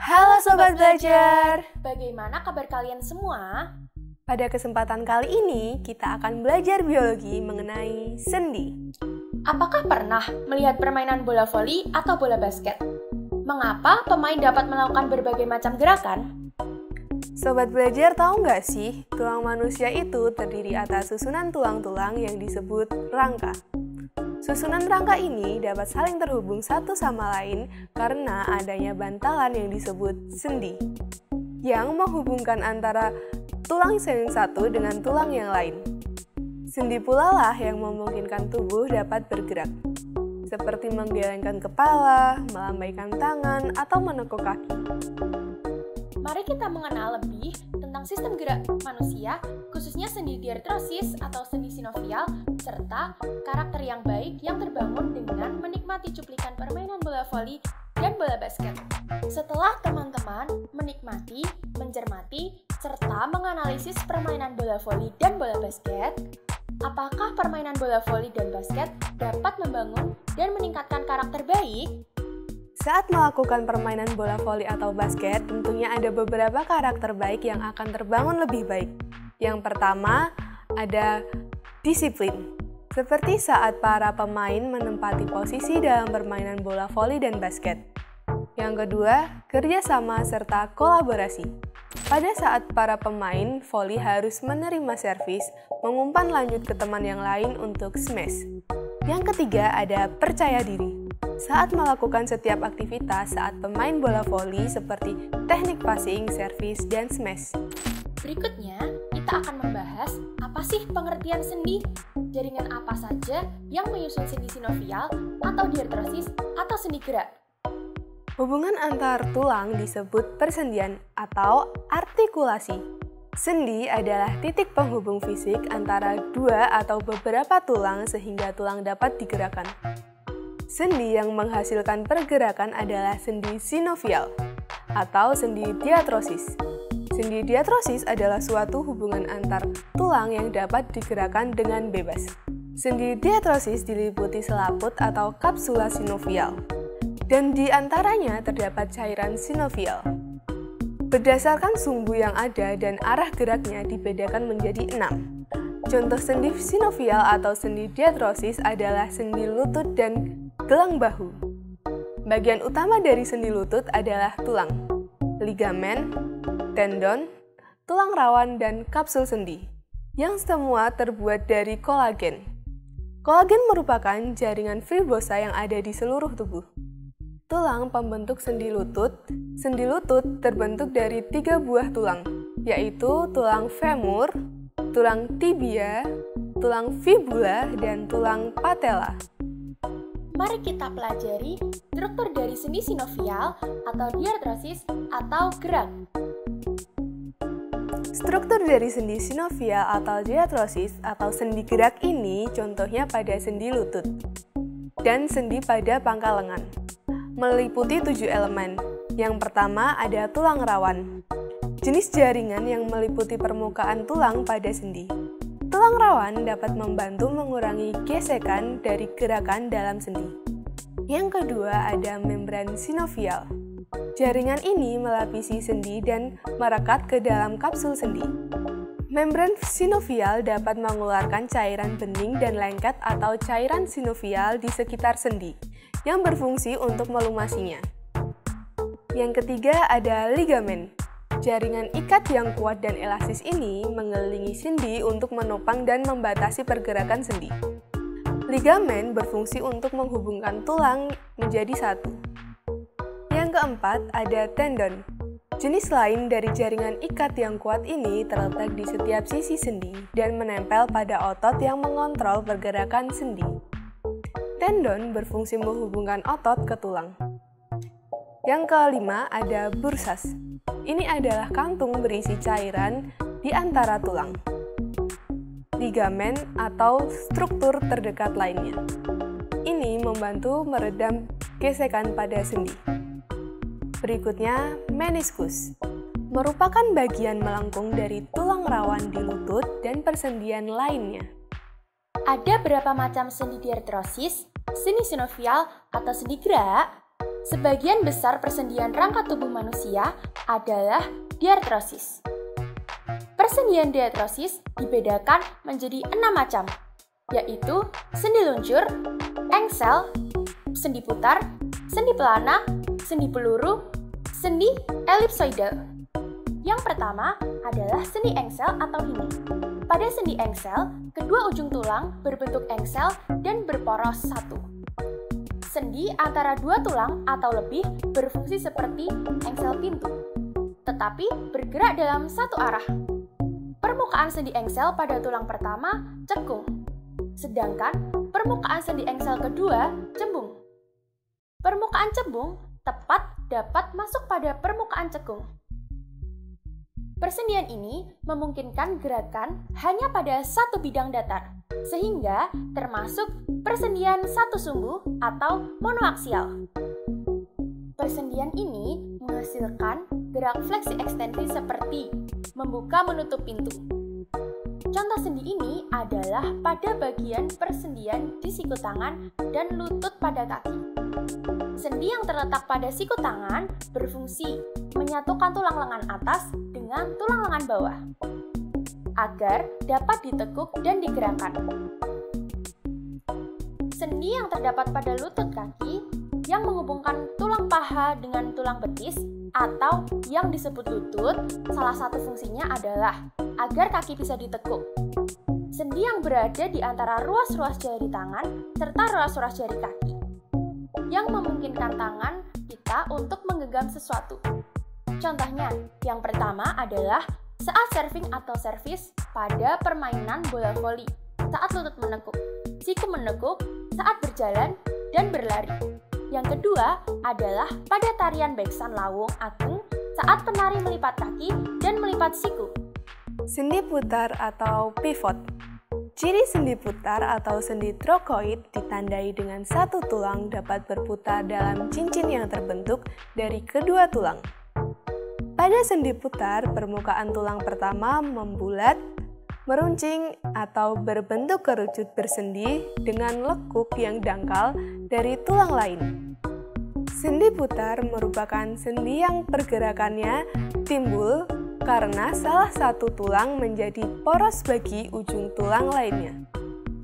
Halo Sobat Belajar! Bagaimana kabar kalian semua? Pada kesempatan kali ini, kita akan belajar biologi mengenai sendi. Apakah pernah melihat permainan bola voli atau bola basket? Mengapa pemain dapat melakukan berbagai macam gerakan? Sobat Belajar tahu nggak sih, tulang manusia itu terdiri atas susunan tulang-tulang yang disebut rangka. Susunan rangka ini dapat saling terhubung satu sama lain karena adanya bantalan yang disebut sendi, yang menghubungkan antara tulang yang satu dengan tulang yang lain. Sendi pula lah yang memungkinkan tubuh dapat bergerak, seperti menggelengkan kepala, melambaikan tangan, atau menekuk kaki. Mari kita mengenal lebih tentang sistem gerak manusia, khususnya sendi diartrosis atau sendi sinovial, serta karakter yang baik yang terbangun dengan menikmati cuplikan permainan bola voli dan bola basket. Setelah teman-teman menikmati, mencermati, serta menganalisis permainan bola voli dan bola basket, apakah permainan bola voli dan basket dapat membangun dan meningkatkan karakter baik? Saat melakukan permainan bola voli atau basket, tentunya ada beberapa karakter baik yang akan terbangun lebih baik. Yang pertama, ada disiplin. Seperti saat para pemain menempati posisi dalam permainan bola voli dan basket. Yang kedua, kerjasama serta kolaborasi. Pada saat para pemain voli harus menerima servis, mengumpan lanjut ke teman yang lain untuk smash. Yang ketiga, ada percaya diri. Saat melakukan setiap aktivitas saat pemain bola voli seperti teknik passing, servis, dan smash. Berikutnya, kita akan membahas apa sih pengertian sendi, jaringan apa saja yang menyusun sendi sinovial atau diartrosis atau sendi gerak. Hubungan antar tulang disebut persendian atau artikulasi. Sendi adalah titik penghubung fisik antara dua atau beberapa tulang sehingga tulang dapat digerakkan. Sendi yang menghasilkan pergerakan adalah sendi sinovial atau sendi diartrosis. Sendi diartrosis adalah suatu hubungan antar tulang yang dapat digerakkan dengan bebas. Sendi diartrosis diliputi selaput atau kapsula sinovial, dan di antaranya terdapat cairan sinovial. Berdasarkan sumbu yang ada dan arah geraknya dibedakan menjadi 6. Contoh sendi sinovial atau sendi diartrosis adalah sendi lutut dan gelang bahu. Bagian utama dari sendi lutut adalah tulang, ligamen, tendon, tulang rawan, dan kapsul sendi, yang semua terbuat dari kolagen. Kolagen merupakan jaringan fibrosa yang ada di seluruh tubuh. Tulang pembentuk sendi lutut terbentuk dari 3 buah tulang, yaitu tulang femur, tulang tibia, tulang fibula, dan tulang patella. Mari kita pelajari struktur dari sendi sinovial atau diartrosis atau gerak. Struktur dari sendi sinovial atau diartrosis atau sendi gerak ini contohnya pada sendi lutut dan sendi pada pangkal lengan. Meliputi 7 elemen. Yang pertama ada tulang rawan, jenis jaringan yang meliputi permukaan tulang pada sendi. Tulang rawan dapat membantu mengurangi gesekan dari gerakan dalam sendi. Yang kedua ada membran sinovial. Jaringan ini melapisi sendi dan merekat ke dalam kapsul sendi. Membran sinovial dapat mengeluarkan cairan bening dan lengket atau cairan sinovial di sekitar sendi, yang berfungsi untuk melumasinya. Yang ketiga ada ligamen. Jaringan ikat yang kuat dan elastis ini mengelilingi sendi untuk menopang dan membatasi pergerakan sendi. Ligamen berfungsi untuk menghubungkan tulang menjadi satu. Yang keempat ada tendon. Jenis lain dari jaringan ikat yang kuat ini terletak di setiap sisi sendi dan menempel pada otot yang mengontrol pergerakan sendi. Tendon berfungsi menghubungkan otot ke tulang. Yang kelima ada bursas. Ini adalah kantung berisi cairan di antara tulang, ligamen, atau struktur terdekat lainnya. Ini membantu meredam gesekan pada sendi. Berikutnya, meniskus. Merupakan bagian melengkung dari tulang rawan di lutut dan persendian lainnya. Ada berapa macam sendi diartrosis, sendi sinovial, atau sendi gerak? Sebagian besar persendian rangka tubuh manusia adalah diartrosis. Persendian diartrosis dibedakan menjadi 6 macam, yaitu sendi luncur, engsel, sendi putar, sendi pelana, sendi peluru, sendi elipsoidal. Yang pertama adalah sendi engsel atau ini. Pada sendi engsel, kedua ujung tulang berbentuk engsel dan berporos satu. Sendi antara dua tulang atau lebih berfungsi seperti engsel pintu, tetapi bergerak dalam satu arah. Permukaan sendi engsel pada tulang pertama cekung, sedangkan permukaan sendi engsel kedua cembung. Permukaan cembung tepat dapat masuk pada permukaan cekung. Persendian ini memungkinkan gerakan hanya pada satu bidang datar, sehingga termasuk persendian satu sumbu atau monoaksial. Persendian ini menghasilkan gerak fleksi ekstensi seperti membuka menutup pintu. Contoh sendi ini adalah pada bagian persendian di siku tangan dan lutut pada kaki. Sendi yang terletak pada siku tangan berfungsi menyatukan tulang lengan atas dengan tulang lengan bawah agar dapat ditekuk dan digerakkan. Sendi yang terdapat pada lutut kaki yang menghubungkan tulang paha dengan tulang betis atau yang disebut lutut, salah satu fungsinya adalah agar kaki bisa ditekuk. Sendi yang berada di antara ruas-ruas jari tangan serta ruas-ruas jari kaki yang memungkinkan tangan kita untuk menggenggam sesuatu. Contohnya, yang pertama adalah saat serving atau servis pada permainan bola voli, saat lutut menekuk, siku menekuk, saat berjalan dan berlari. Yang kedua adalah pada tarian beksan lawung agung saat penari melipat kaki dan melipat siku. Sendi putar atau pivot. Ciri sendi putar atau sendi trokoid ditandai dengan satu tulang dapat berputar dalam cincin yang terbentuk dari kedua tulang. Pada sendi putar, permukaan tulang pertama membulat, meruncing, atau berbentuk kerucut bersendi dengan lekuk yang dangkal dari tulang lain. Sendi putar merupakan sendi yang pergerakannya timbul karena salah satu tulang menjadi poros bagi ujung tulang lainnya,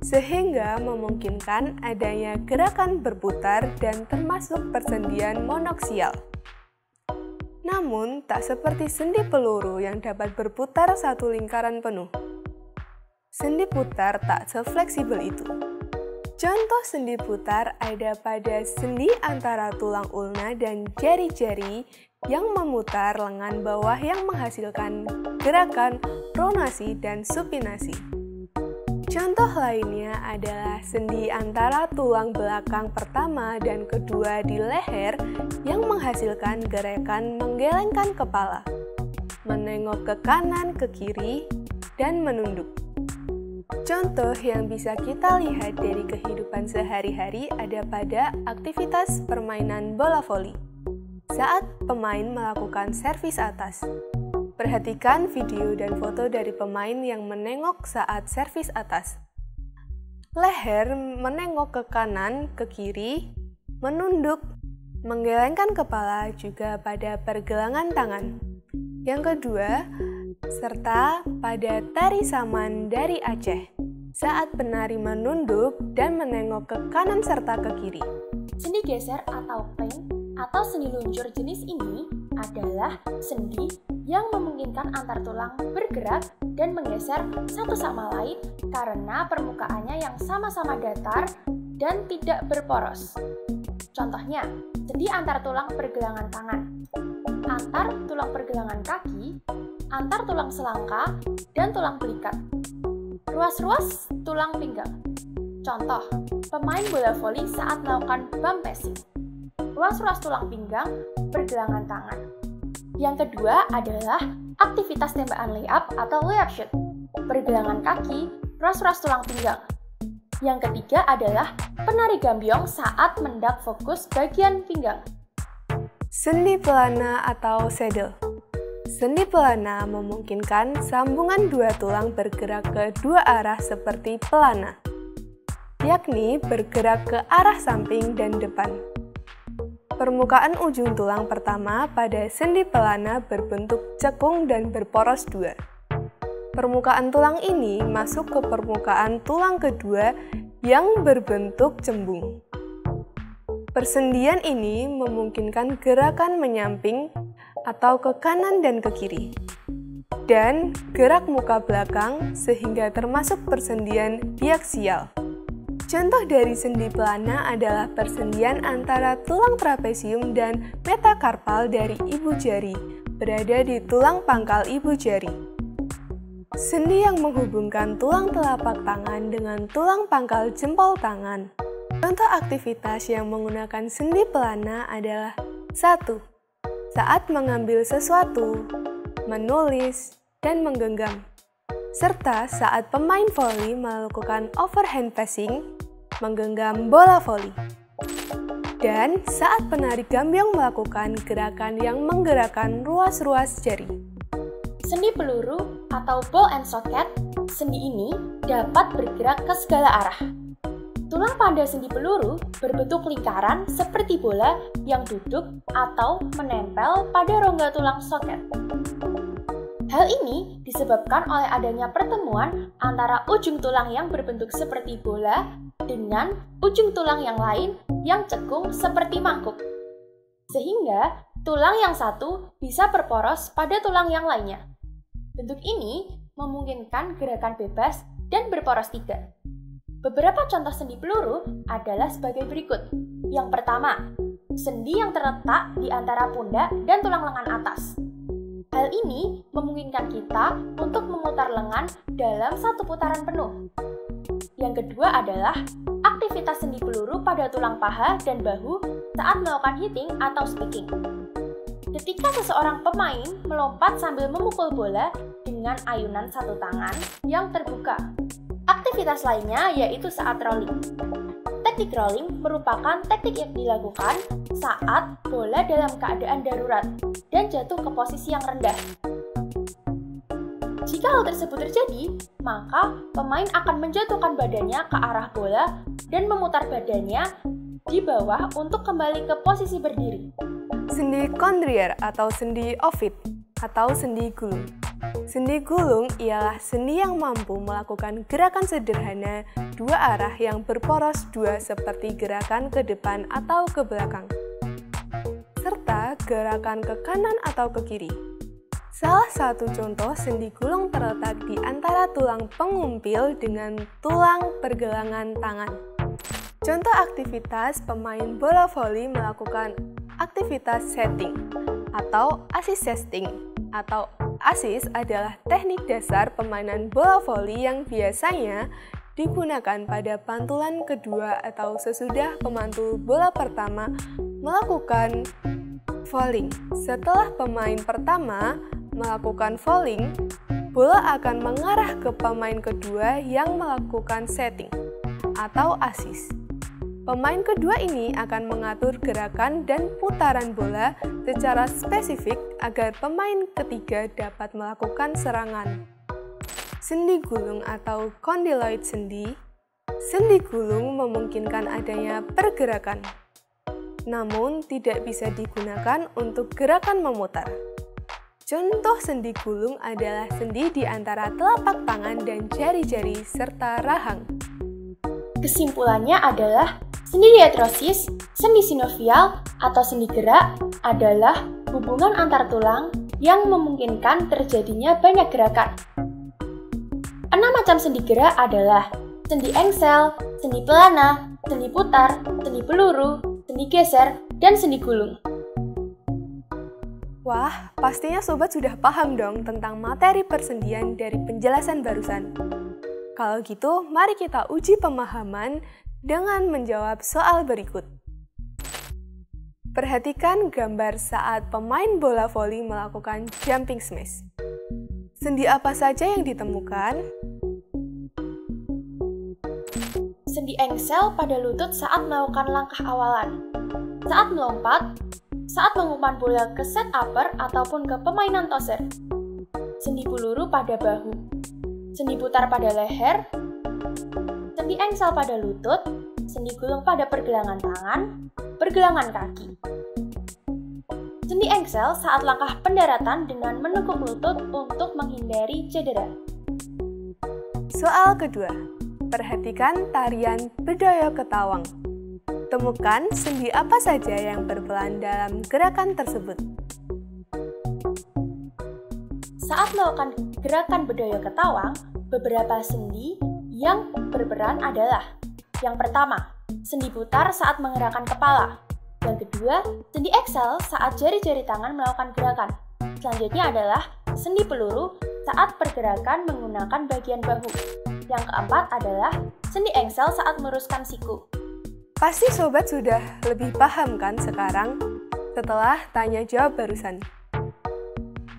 sehingga memungkinkan adanya gerakan berputar dan termasuk persendian monoksial. Namun, tak seperti sendi peluru yang dapat berputar satu lingkaran penuh. Sendi putar tak sefleksibel itu. Contoh sendi putar ada pada sendi antara tulang ulna dan jari-jari yang memutar lengan bawah yang menghasilkan gerakan pronasi dan supinasi. Contoh lainnya adalah sendi antara tulang belakang pertama dan kedua di leher yang menghasilkan gerakan menggelengkan kepala, menengok ke kanan ke kiri, dan menunduk. Contoh yang bisa kita lihat dari kehidupan sehari-hari ada pada aktivitas permainan bola voli. Saat pemain melakukan servis atas, perhatikan video dan foto dari pemain yang menengok saat servis atas. Leher menengok ke kanan, ke kiri, menunduk, menggelengkan kepala juga pada pergelangan tangan. Yang kedua, serta pada tari saman dari Aceh, saat penari menunduk dan menengok ke kanan serta ke kiri. Sendi geser atau plank atau sendi luncur jenis ini adalah sendi yang memungkinkan antar tulang bergerak dan menggeser satu sama lain karena permukaannya yang sama-sama datar dan tidak berporos. Contohnya, sendi antar tulang pergelangan tangan, antar tulang pergelangan kaki, antar tulang selangka, dan tulang belikat. Ruas-ruas tulang pinggang. Contoh, pemain bola voli saat melakukan bump passing. Ruas-ruas tulang pinggang, pergelangan tangan. Yang kedua adalah aktivitas tembakan layup atau layup shoot. Pergelangan kaki, ruas-ruas tulang pinggang. Yang ketiga adalah penari gambyong saat mendak fokus bagian pinggang. Sendi pelana atau saddle. Sendi pelana memungkinkan sambungan dua tulang bergerak ke dua arah seperti pelana, yakni bergerak ke arah samping dan depan. Permukaan ujung tulang pertama pada sendi pelana berbentuk cekung dan berporos dua. Permukaan tulang ini masuk ke permukaan tulang kedua yang berbentuk cembung. Persendian ini memungkinkan gerakan menyamping atau ke kanan dan ke kiri, dan gerak muka belakang sehingga termasuk persendian biaksial. Contoh dari sendi pelana adalah persendian antara tulang trapesium dan metakarpal dari ibu jari, berada di tulang pangkal ibu jari. Sendi yang menghubungkan tulang telapak tangan dengan tulang pangkal jempol tangan. Contoh aktivitas yang menggunakan sendi pelana adalah 1. Saat mengambil sesuatu, menulis, dan menggenggam. Serta saat pemain voli melakukan overhand passing, menggenggam bola voli. Dan saat penari gambyong melakukan gerakan yang menggerakkan ruas-ruas jari. Sendi peluru atau ball and socket, sendi ini dapat bergerak ke segala arah. Tulang pada sendi peluru berbentuk lingkaran seperti bola yang duduk atau menempel pada rongga tulang soket. Hal ini disebabkan oleh adanya pertemuan antara ujung tulang yang berbentuk seperti bola dengan ujung tulang yang lain yang cekung seperti mangkuk. Sehingga tulang yang satu bisa berporos pada tulang yang lainnya. Bentuk ini memungkinkan gerakan bebas dan berporos tiga. Beberapa contoh sendi peluru adalah sebagai berikut. Yang pertama, sendi yang terletak di antara pundak dan tulang lengan atas. Hal ini memungkinkan kita untuk memutar lengan dalam satu putaran penuh. Yang kedua adalah aktivitas sendi peluru pada tulang paha dan bahu saat melakukan hitting atau speaking. Ketika seseorang pemain melompat sambil memukul bola dengan ayunan satu tangan yang terbuka. Aktivitas lainnya yaitu saat rolling. Teknik rolling merupakan teknik yang dilakukan saat bola dalam keadaan darurat dan jatuh ke posisi yang rendah. Jika hal tersebut terjadi, maka pemain akan menjatuhkan badannya ke arah bola dan memutar badannya di bawah untuk kembali ke posisi berdiri. Sendi kondrier atau sendi ovid atau sendi gulung. Sendi gulung ialah sendi yang mampu melakukan gerakan sederhana dua arah yang berporos dua seperti gerakan ke depan atau ke belakang, serta gerakan ke kanan atau ke kiri. Salah satu contoh sendi gulung terletak di antara tulang pengumpil dengan tulang pergelangan tangan. Contoh aktivitas pemain bola voli melakukan aktivitas setting atau assist setting atau assist adalah teknik dasar permainan bola voli yang biasanya digunakan pada pantulan kedua atau sesudah pemantul bola pertama melakukan falling. Setelah pemain pertama melakukan falling, bola akan mengarah ke pemain kedua yang melakukan setting atau assist. Pemain kedua ini akan mengatur gerakan dan putaran bola secara spesifik agar pemain ketiga dapat melakukan serangan. Sendi gulung atau condyloid sendi. Sendi gulung memungkinkan adanya pergerakan, namun tidak bisa digunakan untuk gerakan memutar. Contoh sendi gulung adalah sendi di antara telapak tangan dan jari-jari serta rahang. Kesimpulannya adalah sendi diatrosis, sendi sinovial, atau sendi gerak adalah hubungan antar tulang yang memungkinkan terjadinya banyak gerakan. 6 macam sendi gerak adalah sendi engsel, sendi pelana, sendi putar, sendi peluru, sendi geser, dan sendi gulung. Wah, pastinya sobat sudah paham dong tentang materi persendian dari penjelasan barusan. Kalau gitu, mari kita uji pemahaman dengan menjawab soal berikut. Perhatikan gambar saat pemain bola voli melakukan jumping smash. Sendi apa saja yang ditemukan? Sendi engsel pada lutut saat melakukan langkah awalan, saat melompat, saat mengumpan bola ke set upper ataupun ke pemainan tosser. Sendi peluru pada bahu, sendi putar pada leher, sendi engsel pada lutut, sendi gulung pada pergelangan tangan, pergelangan kaki. Sendi engsel saat langkah pendaratan dengan menekuk lutut untuk menghindari cedera. Soal kedua, perhatikan tarian Bedoyo Ketawang. Temukan sendi apa saja yang berperan dalam gerakan tersebut. Saat melakukan gerakan Bedoyo Ketawang, beberapa sendi yang berperan adalah: yang pertama, sendi putar saat menggerakkan kepala. Yang kedua, sendi engsel saat jari-jari tangan melakukan gerakan. Selanjutnya adalah sendi peluru saat pergerakan menggunakan bagian bahu. Yang keempat adalah sendi engsel saat meluruskan siku. Pasti sobat sudah lebih paham kan sekarang setelah tanya jawab barusan.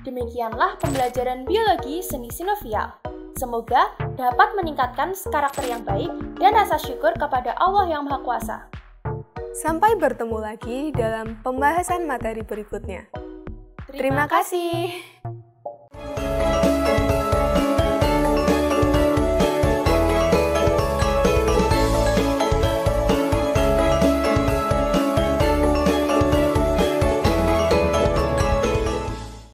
Demikianlah pembelajaran biologi sendi sinovial. Semoga dapat meningkatkan karakter yang baik dan rasa syukur kepada Allah yang Maha Kuasa. Sampai bertemu lagi dalam pembahasan materi berikutnya. Terima kasih.